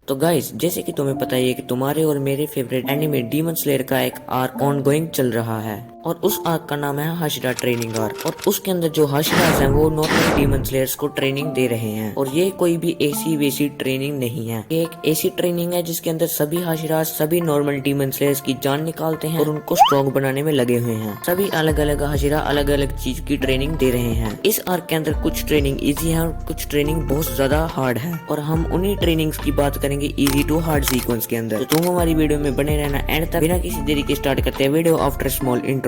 तो गाइस, जैसे कि तुम्हें पता ही है कि तुम्हारे और मेरे फेवरेट एनिमे डीमन स्लेयर का एक आर्क ऑनगोइंग चल रहा है और उस आर्क का नाम है हाशिरा ट्रेनिंग आर्क। और उसके अंदर जो हाशिरास हैं वो नॉर्मल डीमन स्लेयर्स को ट्रेनिंग दे रहे हैं। और ये कोई भी ऐसी वैसी ट्रेनिंग नहीं है, ये एक ऐसी ट्रेनिंग है जिसके अंदर सभी हाशिरास सभी नॉर्मल डीमन स्लेयर्स की जान निकालते हैं और उनको स्ट्रॉन्ग बनाने में लगे हुए हैं। सभी अलग अलग हाशिरा अलग अलग चीज की ट्रेनिंग दे रहे हैं। इस आर्क के अंदर कुछ ट्रेनिंग इजी है और कुछ ट्रेनिंग बहुत ज्यादा हार्ड है और हम उन्हीं ट्रेनिंग्स की बात करेंगे इजी टू हार्ड सीक्वेंस के अंदर। तो तुम हमारी वीडियो में बने रहना एंड तक। बिना किसी देरी के स्टार्ट करते हैं video after small intro.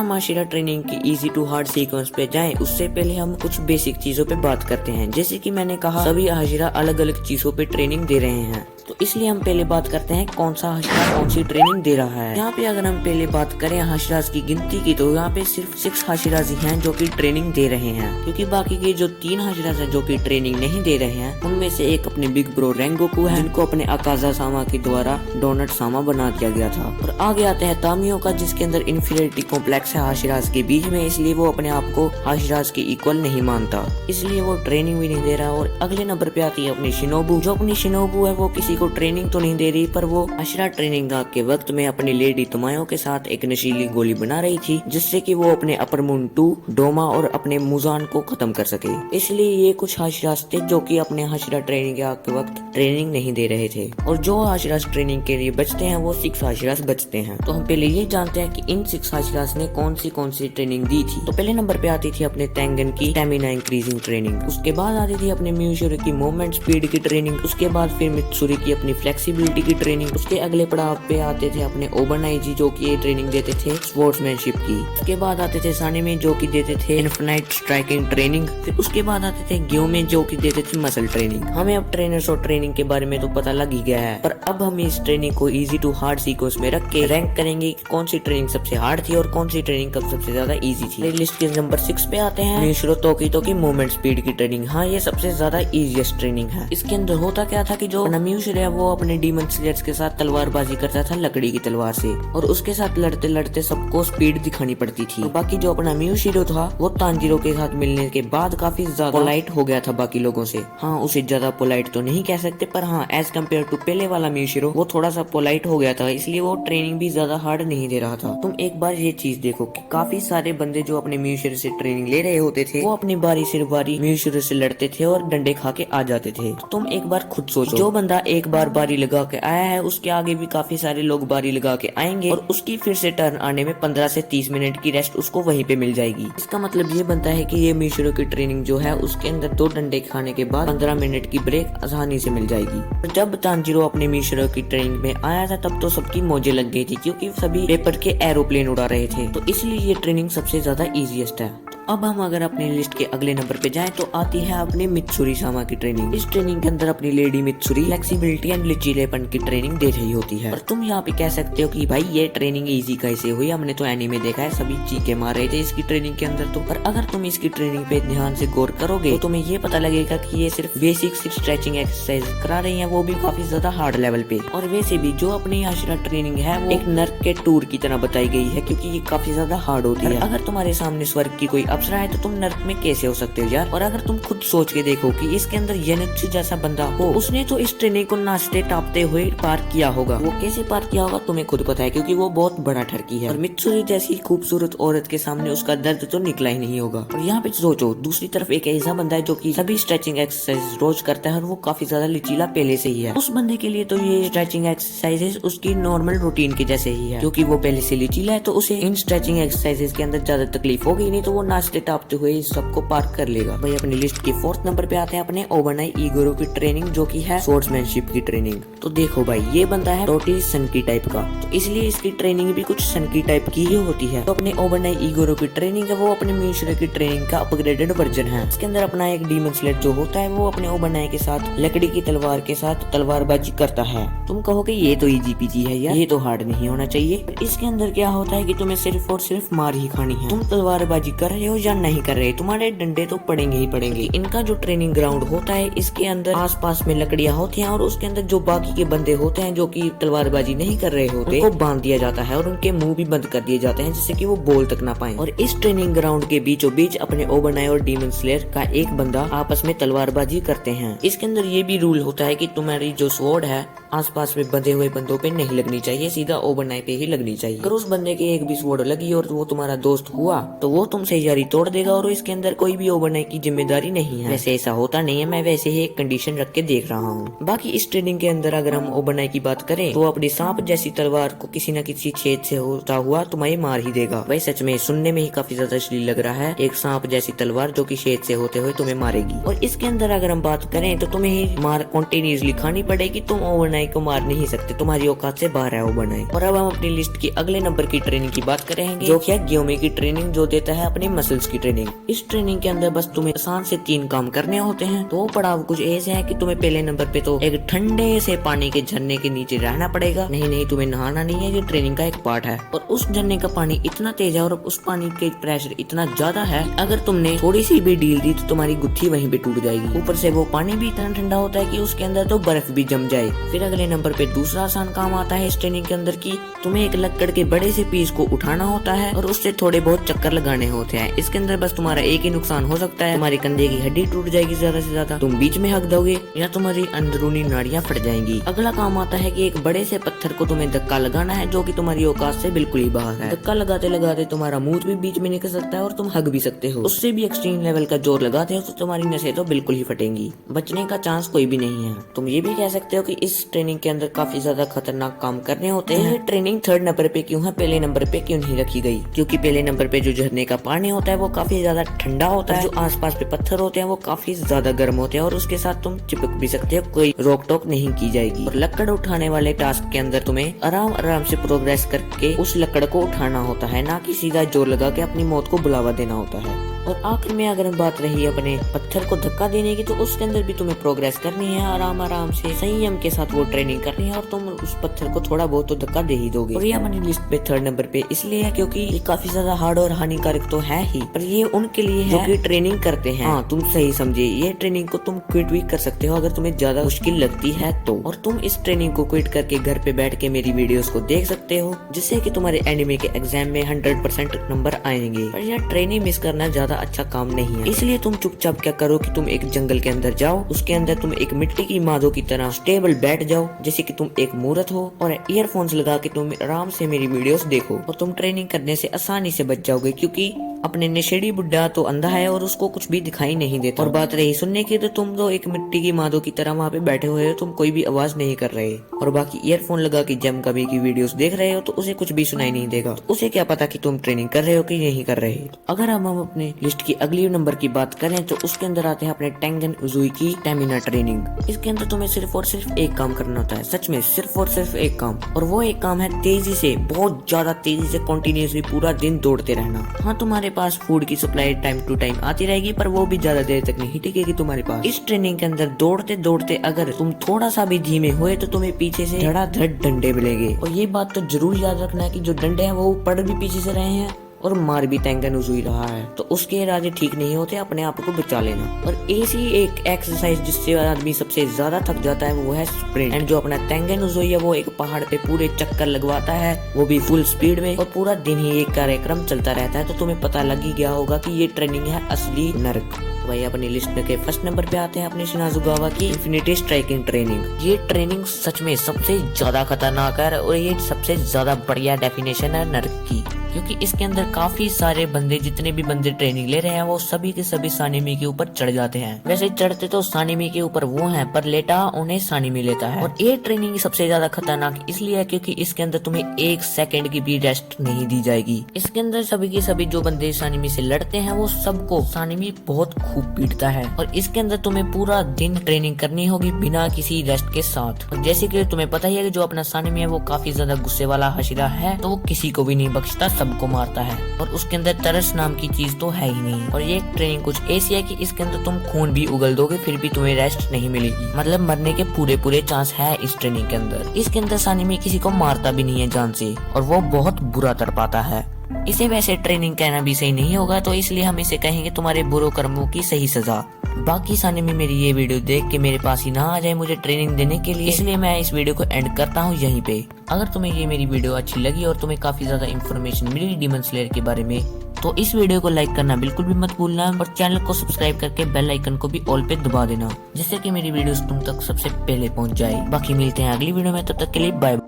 Hashira training की इजी टू हार्ड सीक्वेंस पे जाएं उससे पहले हम कुछ बेसिक चीजों पे बात करते हैं। जैसे कि मैंने कहा सभी हाशिरा अलग अलग चीजों पे ट्रेनिंग दे रहे हैं, तो इसलिए हम पहले बात करते हैं कौन सा हाशिरा कौन सी ट्रेनिंग दे रहा है। यहाँ पे अगर हम पहले बात करें हाशिराज की गिनती की तो यहाँ पे सिर्फ 6 हाशिराज हैं जो कि ट्रेनिंग दे रहे हैं, क्योंकि बाकी के जो 3 हाशिराज हैं जो कि ट्रेनिंग नहीं दे रहे हैं उनमें से एक अपने बिग ब्रो रेंगोकू है जिनको अपने अकाजा सामा के द्वारा डोनट सामा बना दिया गया था। और आगे आते हैं तामियो का जिसके अंदर इन्फीरियरिटी कॉम्प्लेक्स है हाशिराज के बीच में, इसलिए वो अपने आप को हाशिराज के इक्वल नहीं मानता, इसलिए वो ट्रेनिंग भी नहीं दे रहा। और अगले नंबर पे आती है अपनी शिनोबू। जो अपनी शिनोबू है वो किसी को ट्रेनिंग तो नहीं दे रही, पर वो हाशिरा ट्रेनिंग के वक्त में अपनी लेडी तमायो के साथ एक नशीली गोली बना रही थी जिससे कि वो अपने अपर मून 2 डोमा और अपने मुजान को खत्म कर सके। इसलिए ये कुछ हाशिराज थे जो कि अपने हाशिरा ट्रेनिंग के वक्त ट्रेनिंग नहीं दे रहे थे। और जो हाशिराज ट्रेनिंग के लिए बचते हैं वो 6 हाशिराज बचते हैं। तो हम पहले ये जानते हैं कि इन 6 हाशिराज ने कौन सी ट्रेनिंग दी थी। तो पहले नंबर पे आती थी अपने टेंगन की स्टैमिना इंक्रीजिंग ट्रेनिंग, उसके बाद आती थी अपने म्यूशिरो की मूवमेंट स्पीड की ट्रेनिंग, उसके बाद फिर मित्सुरी की अपनी फ्लेक्सिबिलिटी की ट्रेनिंग, उसके अगले पड़ाव पे आते थे अपने ओबनाइजी जो कि ये ट्रेनिंग देते थे स्पोर्ट्समैनशिप की, उसके बाद आते थे सानेमे जो कि देते थे इनफिनाइट स्ट्राइकिंग ट्रेनिंग, फिर उसके बाद आते थे ग्योमे जो कि देते थे मसल ट्रेनिंग। हमें अब ट्रेनर्स और ट्रेनिंग के बारे में तो पता लग ही गया है, पर अब हम इस ट्रेनिंग को इजी टू हार्ड सीक्वेंस में रख के रैंक करेंगे कि कौन सी ट्रेनिंग सबसे हार्ड थी और कौन सी ट्रेनिंग कब सबसे ज्यादा इजी थी। लिस्ट के नंबर 6 पे आते हैं म्यूशिरो तोकितो की मूवमेंट स्पीड की ट्रेनिंग। हाँ, ये सबसे ज्यादा इजीएस्ट ट्रेनिंग है। इसके अंदर होता क्या था कि जो म्यूशिरो है वो अपने डीमन स्लेयर्स के साथ तलवारबाजी करता था लकड़ी की तलवार से, और उसके साथ लड़ते लड़ते सबको स्पीड दिखानी पड़ती थी। और बाकी जो अपना म्यूशिरो था वो तांजीरो के साथ मिलने के बाद काफी ज्यादा पोलाइट हो गया था बाकी लोगों से। हाँ, उसे ज्यादा पोलाइट तो नहीं कह सकते, पर हाँ एज कम्पेयर टू पहले वाला म्यूशिरो वो थोड़ा सा पोलाइट हो गया था, इसलिए वो ट्रेनिंग भी ज्यादा हार्ड नहीं दे रहा था। तुम एक बार ये चीज देखो कि काफी सारे बंदे जो अपने म्यूशिरो से ट्रेनिंग ले रहे होते थे वो अपनी बारी से बारी म्यूशिरो से लड़ते थे और डंडे खा के आ जाते थे। तुम एक बार खुद सोचो, जो बंदा एक बार बारी लगा के आया है उसके आगे भी काफी सारे लोग बारी लगा के आएंगे और उसकी फिर से टर्न आने में 15 से 30 मिनट की रेस्ट उसको वहीं पे मिल जाएगी। इसका मतलब ये बनता है कि ये म्यूशिरो की ट्रेनिंग जो है उसके अंदर 2 डंडे खाने के बाद 15 मिनट की ब्रेक आसानी से मिल जाएगी। और जब तांजीरो अपने म्यूशिरो की ट्रेनिंग में आया था तब तो सबकी मौजें लग गई थी, क्योंकि सभी पेपर के एरोप्लेन उड़ा रहे थे, तो इसलिए ये ट्रेनिंग सबसे ज्यादा इजीएस्ट है। अब हम अगर अपने लिस्ट के अगले नंबर पे जाएं तो आती है अपनी मित्सुरी सामा की ट्रेनिंग। इस ट्रेनिंग के अंदर अपनी लेडी मित्सुरी फ्लेक्सिबिलिटी एंड लचीलेपन की ट्रेनिंग दे रही होती है। और तुम यहाँ पे कह सकते हो कि भाई ये ट्रेनिंग इजी कैसे हुई, हमने तो एनीमे देखा है सभी चीखे मार रहे थे इसकी ट्रेनिंग के अंदर। तो पर अगर तुम इसकी ट्रेनिंग पे ध्यान से गौर करोगे तो तुम्हें ये पता लगेगा कि ये सिर्फ बेसिक स्ट्रेचिंग एक्सरसाइज करा रही है, वो भी काफी ज्यादा हार्ड लेवल पे। और वैसे भी जो अपनी हाशिरा ट्रेनिंग है वो एक नर्क के टूर की तरह बताई गई है, क्योंकि ये काफी ज्यादा हार्ड होती है। अगर तुम्हारे सामने स्वर्ग की कोई अप्सरा है तो तुम नर्क में कैसे हो सकते हो यार। और अगर तुम खुद सोच के देखो कि इसके अंदर येनित्सु जैसा बंदा हो, उसने तो इस ट्रेनिंग को नाचते टापते हुए पार किया होगा। वो कैसे पार किया होगा तुम्हें खुद पता है, क्योंकि वो बहुत बड़ा ठरकी है। और मित्सुरी जैसी खूबसूरत औरत के सामने उसका दर्द तो निकला ही नहीं होगा। और यहाँ पे सोचो दूसरी तरफ एक ऐसा बंदा है जो कि सभी स्ट्रेचिंग एक्सरसाइज रोज करता है और वो काफी ज्यादा लचीला पहले से ही है। उस बंदे के लिए तो ये स्ट्रेचिंग एक्सरसाइजेस उसकी नॉर्मल रूटीन के जैसे ही है, क्योंकि वो पहले से लचीला है, तो उसे इन स्ट्रेचिंग एक्सरसाइजेस के अंदर ज्यादा तकलीफ होगी नहीं, तो वो नाचते टापते हुए सबको पार कर लेगा। भाई अपनी लिस्ट के 4th नंबर पे आते हैं अपने ओबनाई ईगोरो की ट्रेनिंग जो कि है स्पोर्ट्समैनशिप की ट्रेनिंग। तो देखो भाई ये बंदा है टोटली सनकी टाइप का, तो इसलिए इसकी ट्रेनिंग भी कुछ सनकी टाइप की ही होती है। तो अपने ओबनाई ईगोरो की ट्रेनिंग है वो अपने म्यूशिरो की ट्रेनिंग का अपग्रेडेड वर्जन है। इसके अंदर अपना एक डीमन स्लेयर जो होता है वो अपने ओबनाई के साथ लकड़ी की तलवार के साथ तलवारबाजी करता है। तुम कहोगे ये तो इजी पीजी है यार, ये तो हार्ड नहीं होना चाहिए। इसके अंदर क्या होता है कि तुम्हें सिर्फ और सिर्फ मार ही खानी है। तुम तलवारबाजी कर रहे हो हो या नहीं कर रहे, तुम्हारे डंडे तो पड़ेंगे ही पड़ेंगे। इनका जो ट्रेनिंग ग्राउंड होता है इसके अंदर आसपास में लकड़ियां होती हैं और उसके अंदर जो बाकी के बंदे होते हैं जो कि तलवारबाजी नहीं कर रहे होते, उनको बांध दिया जाता है और उनके मुंह भी बंद कर दिए जाते हैं जिससे कि वो बोल तक ना पाए। और इस ट्रेनिंग ग्राउंड के बीचों बीच अपने ओबरनाय और डीमन स्लेयर का एक बंदा आपस में तलवारबाजी करते हैं। इसके अंदर ये भी रूल होता है कि तुम्हारी जो स्वॉर्ड है आसपास में बंधे हुए बंदों पे नहीं लगनी चाहिए, सीधा ओबरनाय पे ही लगनी चाहिए। अगर उस बंदे के एक भी स्वॉर्ड लगी और वो तुम्हारा दोस्त हुआ तो वो तुमसे यारी तोड़ देगा और इसके अंदर कोई भी ओबरनाय की जिम्मेदारी नहीं है। वैसे ऐसा होता नहीं है, मैं वैसे ही एक कंडीशन रख के देख रहा हूँ। बाकी इस ट्रेनिंग के अंदर अगर हम ओबरनाय की बात करें तो अपनी सांप जैसी तलवार को किसी न किसी छेद से होता हुआ तुम्हें मार ही देगा। वही सच में सुनने में ही काफी ज्यादा अश्लील लग रहा है, एक सांप जैसी तलवार जो कि छेद से होते हुए तुम्हें मारेगी। और इसके अंदर अगर हम बात करें तो तुम्हें ही मार कॉन्टिन्यूसली खानी पड़ेगी, तुम ओबरनाय को मार नहीं सकते, तुम्हारी औकात से बाहर है ओबरनाय। और अब हम अपनी लिस्ट की अगले नंबर की ट्रेनिंग की बात करेंगे जो कि है ग्योमे की ट्रेनिंग, जो देता है अपने मसल्स की ट्रेनिंग। इस ट्रेनिंग के अंदर बस तुम्हें आसान से 3 काम करने होते हैं। तो पड़ाव कुछ ऐसे है कि तुम्हें पहले नंबर पे तो एक ठंडे से पानी के झरने के नीचे रहना पड़ेगा। नहीं तुम्हें नहाना नहीं है, ये ट्रेनिंग का एक पार्ट है। और उस झरने का पानी इतना तेज है और उस पानी के प्रेशर इतना ज्यादा है, अगर तुमने थोड़ी सी भी ढील दी तो तुम्हारी गुत्थी वहीं पे टूट जाएगी। ऊपर से वो पानी भी इतना ठंडा होता है कि उसके अंदर तो बर्फ भी जम जाए। फिर अगले नंबर पे दूसरा आसान काम आता है इस ट्रेनिंग के अंदर की तुम्हें एक लकड़ के बड़े से पीस को उठाना होता है और उससे थोड़े बहुत चक्कर लगाने होते हैं। इसके अंदर बस तुम्हारा एक ही नुकसान हो सकता है, तुम्हारी कंधे की हड्डी टूट जाएगी ज्यादा से ज्यादा, तुम बीच में हक दोगे या तुम्हारी अंदरूनी नाड़ियां फट जाएंगी। अगला काम आता है कि एक बड़े से पत्थर को तुम्हें धक्का लगाना है जो कि तुम्हारी औकात से बिल्कुल ही बाहर है। धक्का लगाते लगाते तुम्हारा मुंह भी बीच में निकल सकता है और तुम हक भी सकते हो। उससे भी एक्सट्रीम लेवल का जोर लगाते हो तो तुम्हारी नसें तो बिल्कुल ही फटेंगी, बचने का चांस कोई भी नहीं है। तुम ये भी कह सकते हो कि इस ट्रेनिंग के अंदर काफी ज्यादा खतरनाक काम करने होते हैं। ये ट्रेनिंग 3rd नंबर पे क्यों है, पहले नंबर पे क्यों नहीं रखी गई? क्योंकि पहले नंबर पे जो झरने का पानी होता है वो काफी ज्यादा ठंडा होता है, जो आसपास पे पत्थर होते हैं वो काफी ज्यादा गर्म होते हैं और उसके साथ तुम चिपक भी सकते हो, कोई रोक टोक नहीं की जाएगी। और लकड़ उठाने वाले टास्क के अंदर तुम्हें आराम से प्रोग्रेस करके उस लकड़ को उठाना होता है, ना कि सीधा जोर लगा के अपनी मौत को बुलावा देना होता है। और आखिर में अगर बात रही अपने पत्थर को धक्का देने की, तो उसके अंदर भी तुम्हें प्रोग्रेस करनी है, आराम से संयम के साथ वो ट्रेनिंग करनी है और तुम उस पत्थर को थोड़ा बहुत तो धक्का दे ही दोगे। और ये हमारी लिस्ट पे 3rd नंबर पे इसलिए है क्योंकि ये काफी ज्यादा हार्ड और हानिकारक तो है ही, पर ये उनके लिए है जो कि ट्रेनिंग करते हैं। हाँ, तुम सही समझे, ये ट्रेनिंग को तुम क्विट भी कर सकते हो अगर तुम्हें ज्यादा मुश्किल लगती है तो। और तुम इस ट्रेनिंग को क्विट करके घर पे बैठ के मेरी वीडियोस को देख सकते हो, जिससे कि तुम्हारे एनिमे के एग्जाम में 100% नंबर आएंगे। पर यह ट्रेनिंग मिस करना ज्यादा अच्छा काम नहीं है, इसलिए तुम चुपचाप क्या करो कि तुम एक जंगल के अंदर जाओ, उसके अंदर तुम एक मिट्टी की मादो की तरह स्टेबल बैठ जाओ जैसे कि तुम एक मूर्त हो, और ईयरफोन्स लगा के तुम आराम से मेरी वीडियोस देखो और तुम ट्रेनिंग करने से आसानी से बच जाओगे, क्योंकि अपने नशेड़ी बुड्ढा तो अंधा है और उसको कुछ भी दिखाई नहीं देता। और बात रही सुनने की, तो तुम तो एक मिट्टी की मादो की तरह वहाँ पे बैठे हुए हो, तुम कोई भी आवाज नहीं कर रहे, और बाकी ईयरफोन लगा के जम कभी की वीडियोस देख रहे हो तो उसे कुछ भी सुनाई नहीं देगा, तो उसे क्या पता कि तुम ट्रेनिंग कर रहे हो कि नहीं कर रहे। अगर हम अपने लिस्ट की अगली नंबर की बात करें तो उसके अंदर आते हैं अपने टेंगन उजुई की स्टैमिना ट्रेनिंग। इसके अंदर तुम्हें सिर्फ और सिर्फ एक काम करना होता है, सच में सिर्फ और सिर्फ एक काम, और वो एक काम है तेजी से, बहुत ज्यादा तेजी से कंटिन्यूसली पूरा दिन दौड़ते रहना। हाँ, तुम्हारे पास फूड की सप्लाई टाइम टू टाइम आती रहेगी, पर वो भी ज्यादा देर तक नहीं टिकेगी तुम्हारे पास। इस ट्रेनिंग के अंदर दौड़ते दौड़ते अगर तुम थोड़ा सा भी धीमे हुए तो तुम्हें पीछे से धड़ाधड़ डंडे मिलेंगे, और ये बात तो जरूर याद रखना कि जो डंडे हैं वो पड़ भी पीछे से रहे हैं और मार भी टेंगन उजुई रहा है, तो उसके इरादे ठीक नहीं होते, अपने आप को बचा लेना। और ऐसी एक एक्सरसाइज जिससे आदमी सबसे ज्यादा थक जाता है वो है स्प्रिंट। एंड जो अपना टेंगन उजुई है वो एक पहाड़ पे पूरे चक्कर लगवाता है, वो भी फुल स्पीड में, और पूरा दिन ही एक कार्यक्रम चलता रहता है, तो तुम्हें पता लग ही गया होगा कि ये ट्रेनिंग है असली नर्क। भाई अपनी लिस्ट में के फर्स्ट नंबर पे आते हैं अपने शिनाजुगावा की इन्फिनिटी स्ट्राइकिंग ट्रेनिंग। ये ट्रेनिंग सच में सबसे ज्यादा खतरनाक है और ये सबसे ज्यादा बढ़िया डेफिनेशन है नर्क की, क्योंकि इसके अंदर काफी सारे बंदे, जितने भी बंदे ट्रेनिंग ले रहे हैं वो सभी के सभी सानिमी के ऊपर चढ़ जाते हैं। वैसे चढ़ते तो सानिमी के ऊपर वो हैं, पर लेटा उन्हें सानिमी लेता है। और ये ट्रेनिंग सबसे ज्यादा खतरनाक इसलिए है क्योंकि इसके अंदर तुम्हें 1 सेकंड की भी रेस्ट नहीं दी जाएगी। इसके अंदर सभी के सभी जो बंदे सानिमी से लड़ते हैं वो सबको सानिमी बहुत खूब पीटता है, और इसके अंदर तुम्हें पूरा दिन ट्रेनिंग करनी होगी बिना किसी रेस्ट के साथ। और जैसे कि तुम्हें पता ही है कि जो अपना सानिमी है वो काफी ज्यादा गुस्से वाला हशीरा है, तो वो किसी को भी नहीं बख्शता, सबको मारता है, और उसके अंदर तरस नाम की चीज तो है ही नहीं। और ये ट्रेनिंग कुछ ऐसी है कि इसके अंदर तुम खून भी उगल दोगे फिर भी तुम्हें रेस्ट नहीं मिलेगी, मतलब मरने के पूरे चांस है इस ट्रेनिंग के अंदर। इसके अंदर सानिमी किसी को मारता भी नहीं है जान से, और वो बहुत बुरा तड़पाता है। इसे वैसे ट्रेनिंग कहना भी सही नहीं होगा, तो इसलिए हम इसे कहेंगे तुम्हारे बुरे कर्मों की सही सजा। बाकी साने में मेरी ये वीडियो देख के मेरे पास ही ना आ जाए मुझे ट्रेनिंग देने के लिए, इसलिए मैं इस वीडियो को एंड करता हूँ यहीं पे। अगर तुम्हें ये मेरी वीडियो अच्छी लगी और तुम्हें काफी ज्यादा इन्फॉर्मेशन मिली डीमन स्लेयर के बारे में, तो इस वीडियो को लाइक करना बिल्कुल भी मत भूलना और चैनल को सब्सक्राइब करके बेल आइकन को भी ऑल पे दबा देना, जिससे कि मेरी वीडियोस तुम तक सबसे पहले पहुंच जाए। बाकी मिलते हैं अगली वीडियो में, तब तक के लिए बाय।